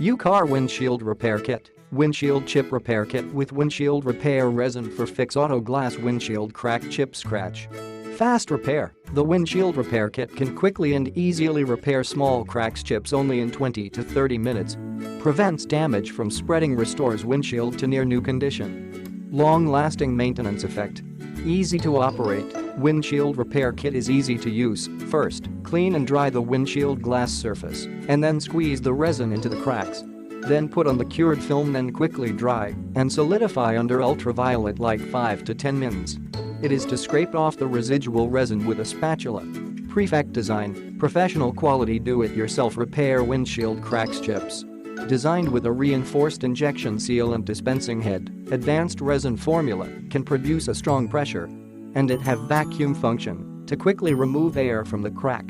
YOOHE Windshield Repair Kit. Windshield Chip Repair Kit with Windshield Repair Resin for Fix Auto Glass Windshield Crack Chip Scratch. Fast repair. The Windshield Repair Kit can quickly and easily repair small cracks chips only in 20 to 30 minutes. Prevents damage from spreading, restores windshield to near new condition. Long-lasting maintenance effect. Easy to operate. Windshield Repair Kit is easy to use. First, clean and dry the windshield glass surface, and then squeeze the resin into the cracks. Then put on the cured film, then quickly dry and solidify under ultraviolet light 5 to 10 minutes. It is to scrape off the residual resin with a spatula. PREFECT Design, professional quality do-it-yourself repair windshield cracks chips. Designed with a reinforced injection sealant dispensing head, advanced resin formula can produce a strong pressure, and it have vacuum function to quickly remove air from the crack.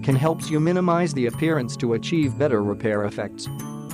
Can helps you minimize the appearance to achieve better repair effects.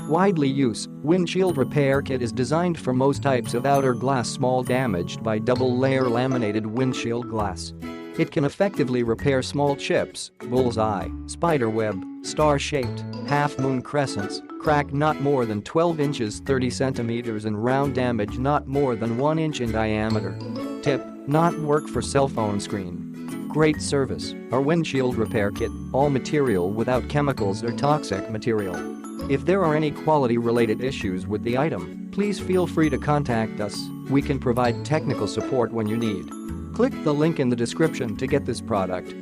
Widely used, Windshield Repair Kit is designed for most types of outer glass small damaged by double-layer laminated windshield glass. It can effectively repair small chips, bullseye, spiderweb, star-shaped, half-moon crescents, crack not more than 12 inches 30 centimeters and round damage not more than 1 inch in diameter. Tip: not work for cell phone screen. Great service. Our Windshield Repair Kit, all material without chemicals or toxic material. If there are any quality-related issues with the item, please feel free to contact us. We can provide technical support when you need. Click the link in the description to get this product.